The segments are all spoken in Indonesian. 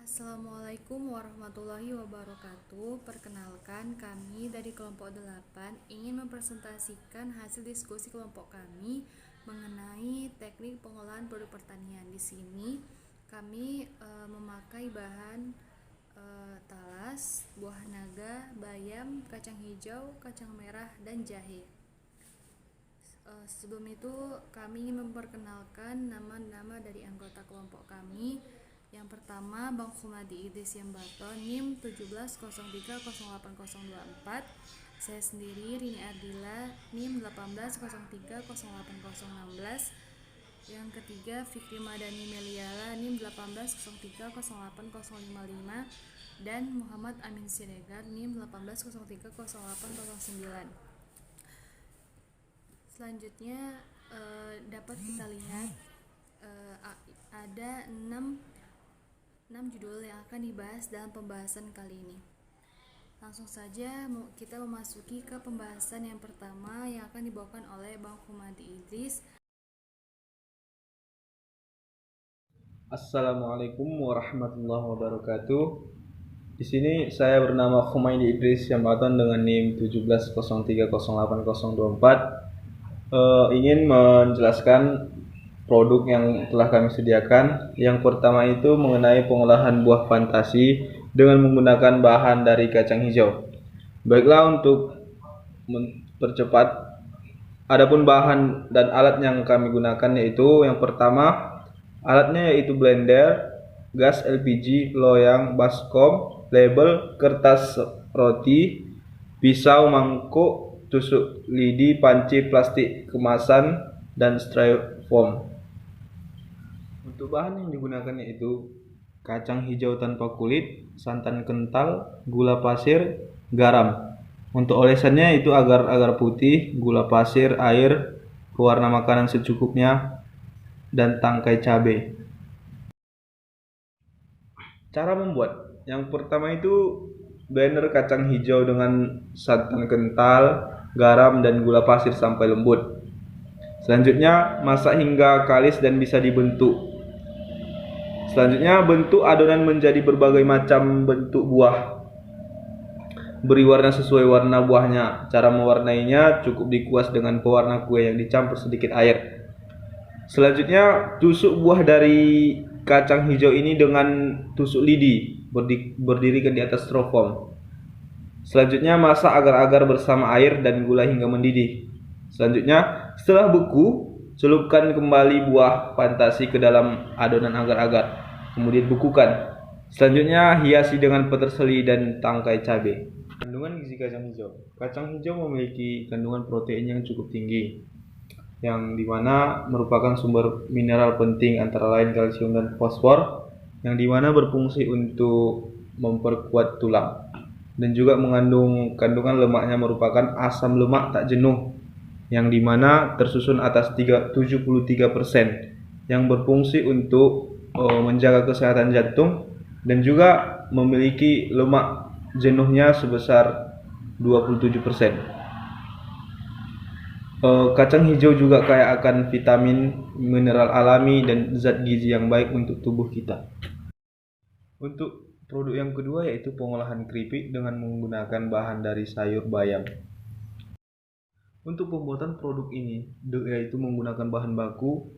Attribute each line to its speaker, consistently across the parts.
Speaker 1: Assalamualaikum warahmatullahi wabarakatuh. Perkenalkan, kami dari kelompok 8 ingin mempresentasikan hasil diskusi kelompok kami mengenai teknik pengolahan produk pertanian. Di sini kami memakai bahan talas, buah naga, bayam, kacang hijau, kacang merah, dan jahe. Sebelum itu kami ingin memperkenalkan nama-nama dari anggota kelompok kami. Yang pertama, Bang Humadi Idris Yambato, NIM 17030824. Saya sendiri Rini Ardila, NIM 18030816. Yang ketiga, Fikri Madani Meliala, NIM 18030855. Dan Muhammad Amin Siregar, NIM 18030809. Selanjutnya dapat kita lihat ada 6 judul yang akan dibahas dalam pembahasan kali ini. Langsung saja kita memasuki ke pembahasan yang pertama yang akan dibawakan oleh Bang Humadi Idris.
Speaker 2: Assalamualaikum warahmatullahi wabarakatuh. Di sini saya bernama Humaydi Idris Yambaton dengan NIM 1703080024. Ingin menjelaskan produk yang telah kami sediakan. Yang pertama itu mengenai pengolahan buah fantasi dengan menggunakan bahan dari kacang hijau. Baiklah, untuk mempercepat, adapun bahan dan alat yang kami gunakan yaitu yang pertama, alatnya yaitu blender, gas LPG, loyang, baskom, label, kertas roti, pisau, mangkuk, tusuk lidi, panci, plastik kemasan, dan styrofoam. Untuk bahan yang digunakan yaitu kacang hijau tanpa kulit, santan kental, gula pasir, garam. Untuk olesannya itu agar putih, gula pasir, air, pewarna makanan secukupnya, dan tangkai cabai. Cara membuat, yang pertama itu blender kacang hijau dengan santan kental, garam, dan gula pasir sampai lembut. Selanjutnya masak hingga kalis dan bisa dibentuk. Selanjutnya bentuk adonan menjadi berbagai macam bentuk buah. Beri warna sesuai warna buahnya. Cara mewarnainya cukup dikuas dengan pewarna kue yang dicampur sedikit air. Selanjutnya tusuk buah dari kacang hijau ini dengan tusuk lidi, berdirikan di atas styrofoam. Selanjutnya masak agar-agar bersama air dan gula hingga mendidih. Selanjutnya setelah beku, celupkan kembali buah fantasi ke dalam adonan agar-agar, kemudian bukukan. Selanjutnya hiasi dengan peterseli dan tangkai cabai. Kandungan gizi kacang hijau. Kacang hijau memiliki kandungan protein yang cukup tinggi, yang dimana merupakan sumber mineral penting antara lain kalsium dan fosfor, yang dimana berfungsi untuk memperkuat tulang, dan juga mengandung kandungan lemaknya merupakan asam lemak tak jenuh, yang dimana tersusun atas 73%, yang berfungsi untuk menjaga kesehatan jantung, dan juga memiliki lemak jenuhnya sebesar 27%. Kacang hijau juga kaya akan vitamin, mineral alami, dan zat gizi yang baik untuk tubuh kita. Untuk produk yang kedua yaitu pengolahan keripik dengan menggunakan bahan dari sayur bayam. Untuk pembuatan produk ini yaitu menggunakan bahan baku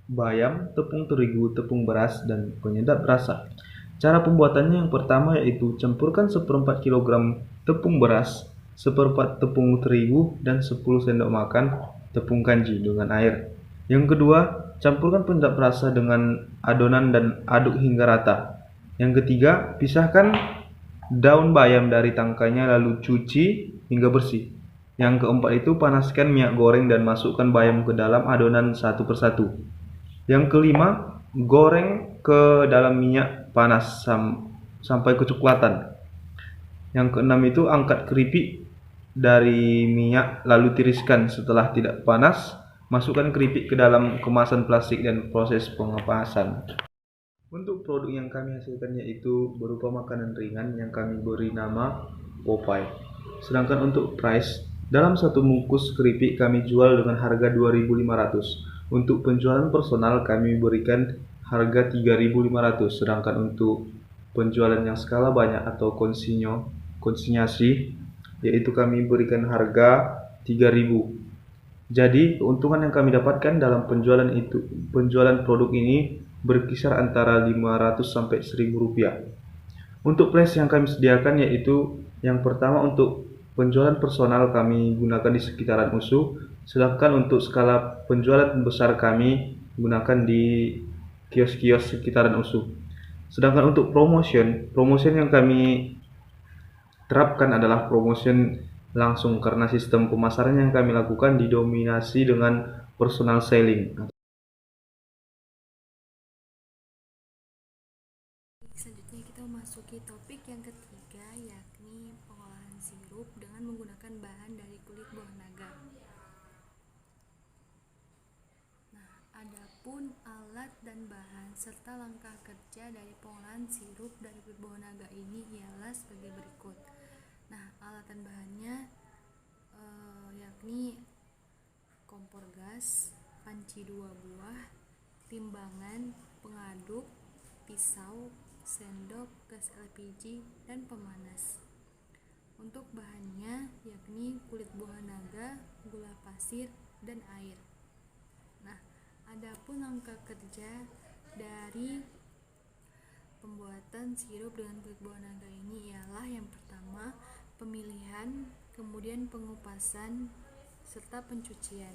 Speaker 2: bayam, tepung terigu, tepung beras, dan penyedap rasa. Cara pembuatannya yang pertama yaitu campurkan 1/4 kg tepung beras, 1/4 tepung terigu, dan 10 sendok makan tepung kanji dengan air. Yang kedua, campurkan penyedap rasa dengan adonan dan aduk hingga rata. Yang ketiga, pisahkan daun bayam dari tangkainya lalu cuci hingga bersih. Yang keempat itu panaskan minyak goreng dan masukkan bayam ke dalam adonan satu persatu. Yang kelima, goreng ke dalam minyak panas sampai kecoklatan. Yang keenam itu angkat keripik dari minyak lalu tiriskan. Setelah tidak panas, masukkan keripik ke dalam kemasan plastik dan proses pengepasan. Untuk produk yang kami hasilkan yaitu berupa makanan ringan yang kami beri nama Popeye. Sedangkan untuk price, dalam satu bungkus keripik kami jual dengan harga 2.500. Untuk penjualan personal kami berikan harga 3.500. Sedangkan untuk penjualan yang skala banyak atau konsinyasi, yaitu kami berikan harga 3.000. Jadi keuntungan yang kami dapatkan dalam penjualan produk ini berkisar antara 500 sampai 1.000 rupiah. Untuk place yang kami sediakan yaitu yang pertama untuk penjualan personal kami gunakan di sekitaran USU, sedangkan untuk skala penjualan besar kami gunakan di kios-kios sekitaran USU. Sedangkan untuk promotion yang kami terapkan adalah promotion langsung karena sistem pemasaran yang kami lakukan didominasi dengan personal selling.
Speaker 1: Selanjutnya kita memasuki topik yang ketiga, yakni pengolahan sirup dengan menggunakan bahan dari kulit buah naga. Nah, adapun alat dan bahan serta langkah kerja dari pengolahan sirup dari kulit buah naga ini ialah sebagai berikut. Nah, alat dan bahannya yakni kompor gas, panci 2 buah, timbangan, pengaduk, pisau, sendok, gas LPG, dan pemanas. Untuk bahannya yakni kulit buah naga, gula pasir, dan air. Nah, adapun langkah kerja dari pembuatan sirup dengan kulit buah naga ini ialah yang pertama pemilihan, kemudian pengupasan, serta pencucian.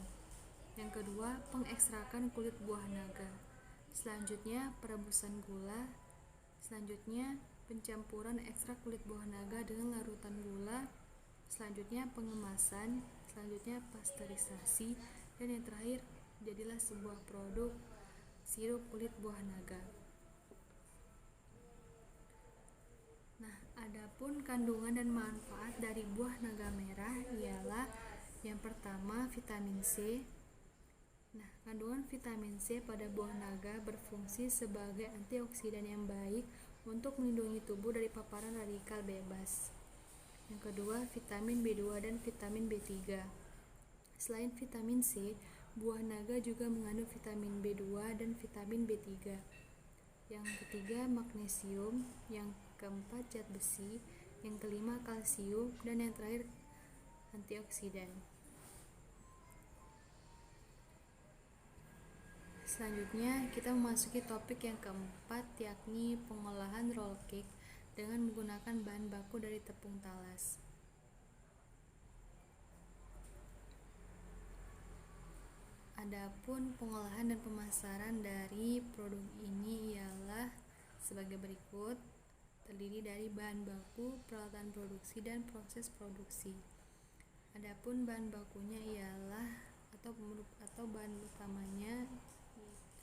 Speaker 1: Yang kedua, pengekstrakan kulit buah naga. Selanjutnya, perebusan gula. Selanjutnya, pencampuran ekstrak kulit buah naga dengan larutan gula. Selanjutnya, pengemasan. Selanjutnya, pasteurisasi. Dan yang terakhir, jadilah sebuah produk sirup kulit buah naga. Nah, adapun kandungan dan manfaat dari buah naga merah ialah yang pertama vitamin C. Nah, kandungan vitamin C pada buah naga berfungsi sebagai antioksidan yang baik untuk melindungi tubuh dari paparan radikal bebas. Yang kedua, vitamin B2 dan vitamin B3. Selain vitamin C, buah naga juga mengandung vitamin B2 dan vitamin B3. Yang ketiga, magnesium. Yang keempat, zat besi. Yang kelima, kalsium. Dan yang terakhir, antioksidan. Selanjutnya kita memasuki topik yang keempat, yakni pengolahan roll cake dengan menggunakan bahan baku dari tepung talas. Adapun pengolahan dan pemasaran dari produk ini ialah sebagai berikut, terdiri dari bahan baku, peralatan produksi, dan proses produksi. Adapun bahan bakunya ialah atau bahan utamanya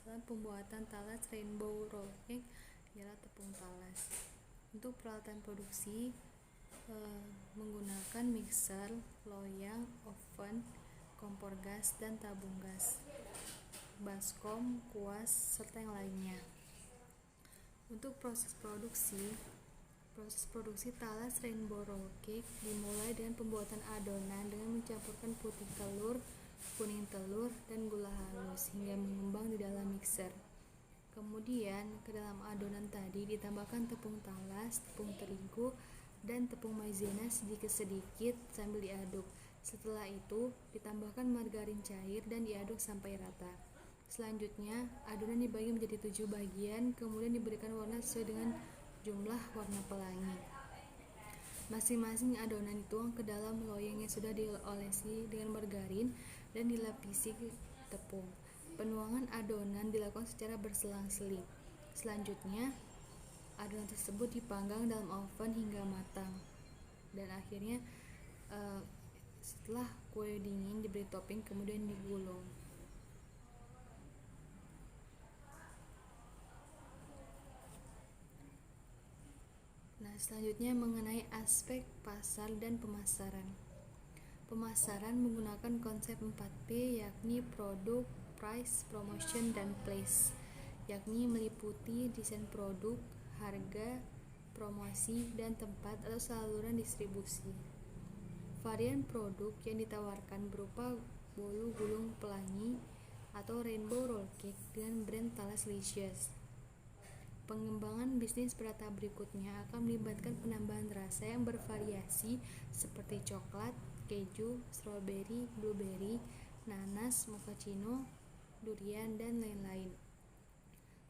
Speaker 1: dalam pembuatan talas rainbow roll cake ialah tepung talas. Untuk peralatan produksi menggunakan mixer, loyang, oven, kompor gas, dan tabung gas, baskom, kuas, serta yang lainnya. Untuk proses produksi talas rainbow roll cake dimulai dengan pembuatan adonan dengan mencampurkan putih telur, kuning telur, dan gula halus hingga mengembang di dalam mixer. Kemudian ke dalam adonan tadi ditambahkan tepung talas, tepung terigu, dan tepung maizena sedikit-sedikit sambil diaduk. Setelah itu ditambahkan margarin cair dan diaduk sampai rata. Selanjutnya adonan dibagi menjadi 7 bagian, kemudian diberikan warna sesuai dengan jumlah warna pelangi. Masing-masing adonan dituang ke dalam loyang yang sudah diolesi dengan margarin dan dilapisi tepung. Penuangan adonan dilakukan secara berselang-seling. Selanjutnya adonan tersebut dipanggang dalam oven hingga matang. Dan akhirnya setelah kue dingin diberi topping kemudian digulung. Nah, selanjutnya mengenai aspek pasar dan pemasaran. Pemasaran menggunakan konsep 4P, yakni produk, price, promotion, dan place, yakni meliputi desain produk, harga, promosi, dan tempat atau saluran distribusi. Varian produk yang ditawarkan berupa bolu gulung pelangi atau rainbow roll cake dengan brand Talas Licious. Pengembangan bisnis pada tahap berikutnya akan melibatkan penambahan rasa yang bervariasi seperti coklat, keju, stroberi, blueberry, nanas, mochaccino, durian, dan lain-lain,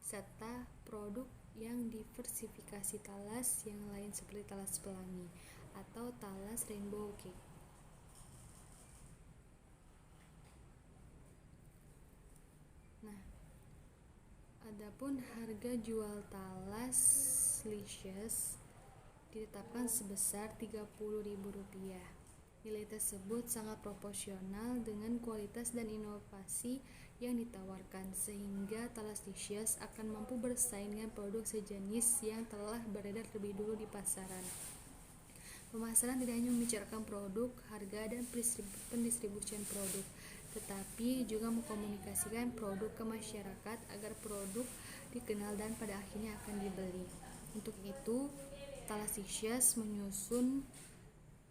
Speaker 1: serta produk yang diversifikasi talas yang lain seperti talas pelangi atau talas rainbow cake. Nah, adapun harga jual talas Licious ditetapkan sebesar Rp30.000. Nilai tersebut sangat proporsional dengan kualitas dan inovasi yang ditawarkan, sehingga talas Licious akan mampu bersaing dengan produk sejenis yang telah beredar lebih dulu di pasaran. Pemasaran tidak hanya membicarakan produk, harga, dan pendistribusian produk, tetapi juga mengkomunikasikan produk ke masyarakat agar produk dikenal dan pada akhirnya akan dibeli. Untuk itu, talas Licious menyusun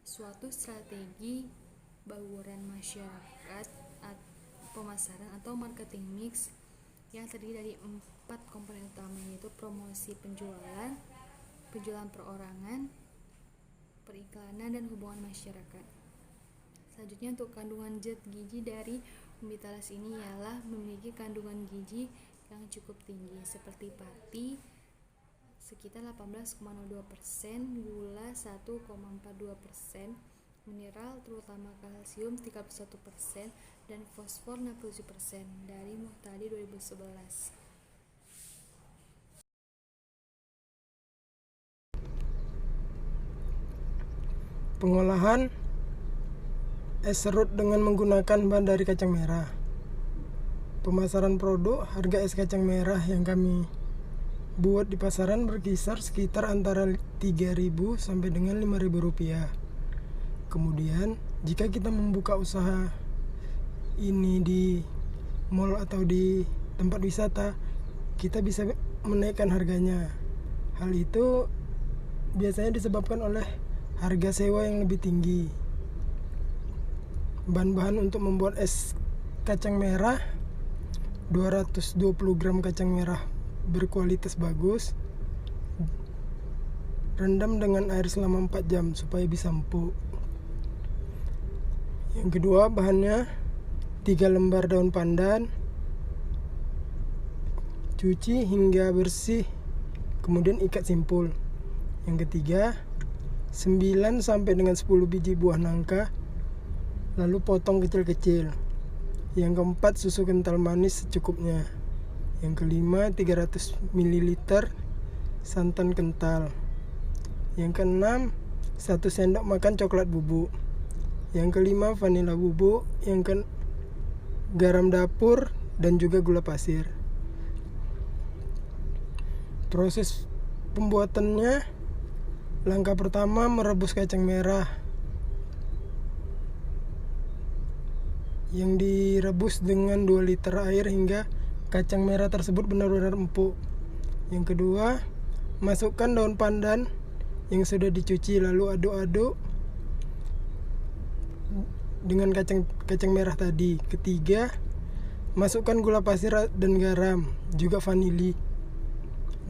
Speaker 1: suatu strategi bauran masyarakat pemasaran atau marketing mix yang terdiri dari 4 komponen utama, yaitu promosi penjualan, penjualan perorangan, periklanan, dan hubungan masyarakat. Selanjutnya, untuk kandungan zat gizi dari umbi talas ini ialah memiliki kandungan gizi yang cukup tinggi seperti pati sekitar 18,02%, gula 1,42%, mineral terutama kalsium 31%, dan fosfor 67% dari Muhtadi 2011.
Speaker 3: Pengolahan es serut dengan menggunakan bahan dari kacang merah. Pemasaran produk, harga es kacang merah yang kami buat di pasaran berkisar sekitar antara 3.000 sampai dengan 5.000 rupiah. Kemudian jika kita membuka usaha ini di mall atau di tempat wisata, kita bisa menaikkan harganya. Hal itu biasanya disebabkan oleh harga sewa yang lebih tinggi. Bahan-bahan untuk membuat es kacang merah: 220 gram kacang merah berkualitas bagus, rendam dengan air selama 4 jam supaya bisa empuk. Yang kedua, bahannya 3 lembar daun pandan, cuci hingga bersih, kemudian ikat simpul. Yang ketiga, 9 sampai dengan 10 biji buah nangka, lalu potong kecil-kecil. Yang keempat, susu kental manis secukupnya. Yang kelima, 300 ml santan kental. Yang keenam, 1 sendok makan coklat bubuk. Yang kelima, vanila bubuk. Yang garam dapur dan juga gula pasir. Proses pembuatannya: langkah pertama, merebus kacang merah yang direbus dengan 2 liter air hingga kacang merah tersebut benar-benar empuk. Yang kedua, masukkan daun pandan yang sudah dicuci, lalu aduk-aduk dengan kacang merah tadi. Ketiga, masukkan gula pasir dan garam, juga vanili,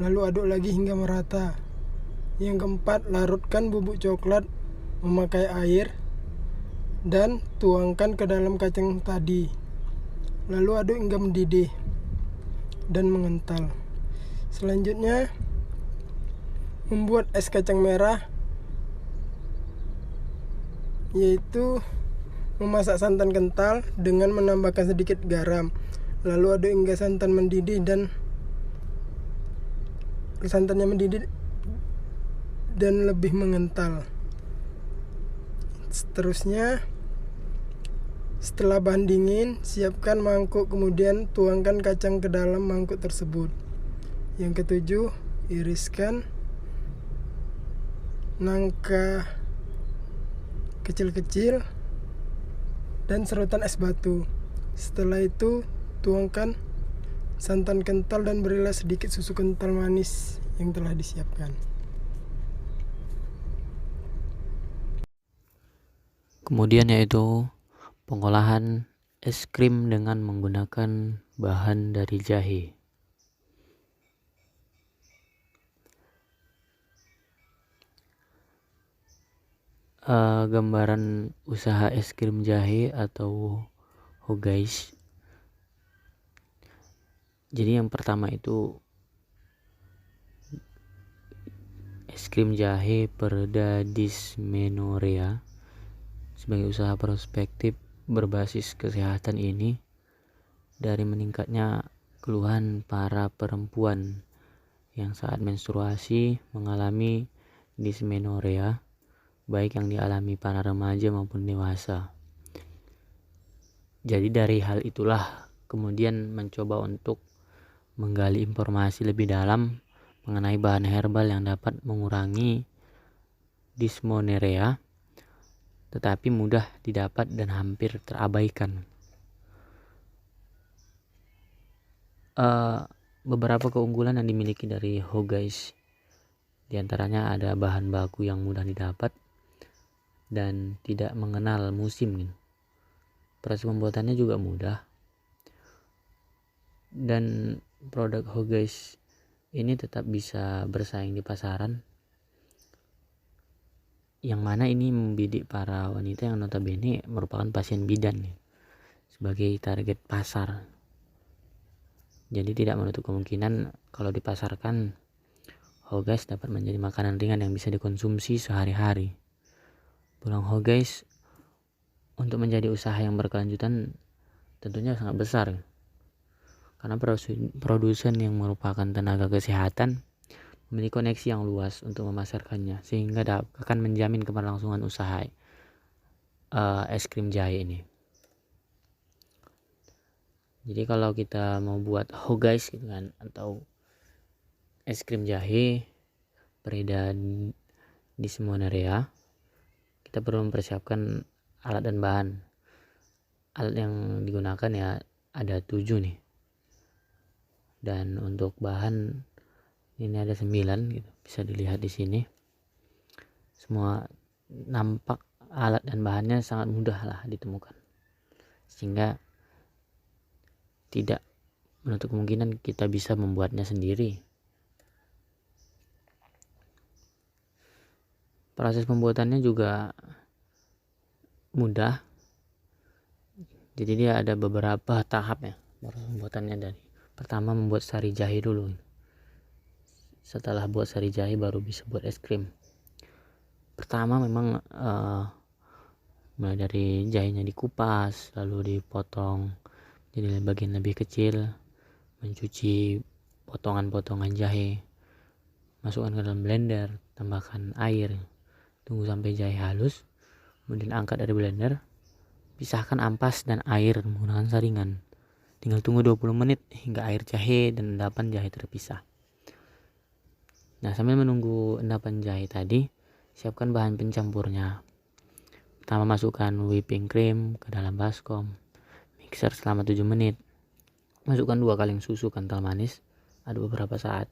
Speaker 3: lalu aduk lagi hingga merata. Yang keempat, larutkan bubuk coklat memakai air dan tuangkan ke dalam kacang tadi, lalu aduk hingga mendidih dan mengental. Selanjutnya, membuat es kacang merah, yaitu memasak santan kental dengan menambahkan sedikit garam, lalu aduk hingga santannya mendidih dan lebih mengental. Seterusnya, setelah bahan dingin, siapkan mangkuk, kemudian tuangkan kacang ke dalam mangkuk tersebut. Yang ketujuh, iriskan nangka kecil-kecil dan serutan es batu. Setelah itu, tuangkan santan kental dan berilah sedikit susu kental manis yang telah disiapkan.
Speaker 4: Kemudian yaitu pengolahan es krim dengan menggunakan bahan dari jahe. gambaran usaha es krim jahe atau Hogais. Jadi yang pertama itu es krim jahe perda dysmenorrhea. Sebagai usaha prospektif berbasis kesehatan ini, dari meningkatnya keluhan para perempuan yang saat menstruasi mengalami dysmenorrhea, baik yang dialami para remaja maupun dewasa. Jadi dari hal itulah kemudian mencoba untuk menggali informasi lebih dalam mengenai bahan herbal yang dapat mengurangi dysmenorrhea, tetapi mudah didapat dan hampir terabaikan. Beberapa keunggulan yang dimiliki dari Hogais, di antaranya ada bahan baku yang mudah didapat dan tidak mengenal musim. Proses pembuatannya juga mudah, dan produk Hogais ini tetap bisa bersaing di pasaran, yang mana ini membidik para wanita yang notabene merupakan pasien bidan sebagai target pasar. Jadi tidak menutup kemungkinan kalau dipasarkan, Hogais dapat menjadi makanan ringan yang bisa dikonsumsi sehari-hari. Peluang Hogais untuk menjadi usaha yang berkelanjutan tentunya sangat besar, karena produsen yang merupakan tenaga kesehatan memiliki koneksi yang luas untuk memasarkannya, sehingga akan menjamin keberlangsungan usaha es krim jahe ini. Jadi kalau kita mau buat Hogais gitu kan, atau es krim jahe pereda dysmenorrhea, kita perlu mempersiapkan alat dan bahan. Alat yang digunakan ya ada 7 nih, dan untuk bahan ini ada 9 gitu, bisa dilihat di sini. Semua nampak alat dan bahannya sangat mudah lah ditemukan, sehingga tidak menutup kemungkinan kita bisa membuatnya sendiri. Proses pembuatannya juga mudah. Jadi dia ada beberapa tahap ya proses pembuatannya. Dari pertama membuat sari jahe dulu. Setelah buat sari jahe baru bisa buat es krim. Pertama memang mulai dari jahenya dikupas, lalu dipotong jadi bagian lebih kecil, mencuci potongan-potongan jahe, masukkan ke dalam blender, tambahkan air, tunggu sampai jahe halus, kemudian angkat dari blender, pisahkan ampas dan air menggunakan saringan. Tinggal tunggu 20 menit hingga air jahe dan endapan jahe terpisah. Nah, sambil menunggu endapan jahe tadi, siapkan bahan pencampurnya. Pertama masukkan whipping cream ke dalam baskom, mixer selama 7 menit. Masukkan 2 kaleng susu kental manis, aduk beberapa saat.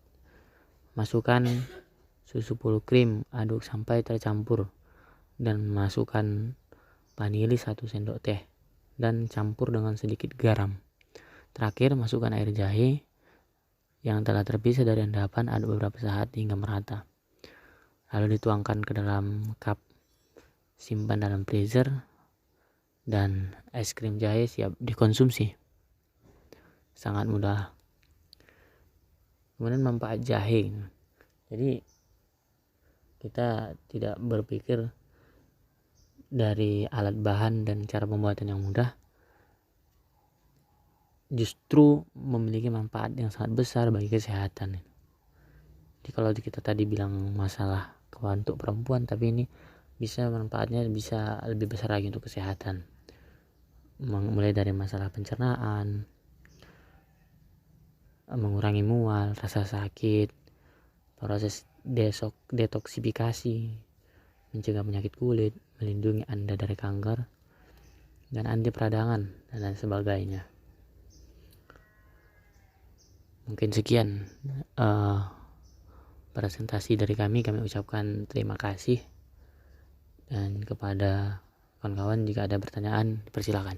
Speaker 4: Masukkan susu full cream, aduk sampai tercampur, dan masukkan vanili 1 sendok teh dan campur dengan sedikit garam. Terakhir masukkan air jahe yang telah terpisah dari endapan, aduk beberapa saat hingga merata. Lalu dituangkan ke dalam cup, simpan dalam freezer, dan es krim jahe siap dikonsumsi. Sangat mudah. Kemudian manfaat jahe. Jadi kita tidak berpikir dari alat bahan dan cara pembuatan yang mudah, justru memiliki manfaat yang sangat besar bagi kesehatan. Jadi kalau kita tadi bilang masalah untuk perempuan, tapi ini bisa manfaatnya bisa lebih besar lagi untuk kesehatan. Mulai dari masalah pencernaan, mengurangi mual, rasa sakit, proses detoksifikasi, mencegah penyakit kulit, melindungi Anda dari kanker, dan anti peradangan, dan lain sebagainya. Mungkin sekian presentasi dari kami ucapkan terima kasih, dan kepada kawan-kawan jika ada pertanyaan dipersilakan.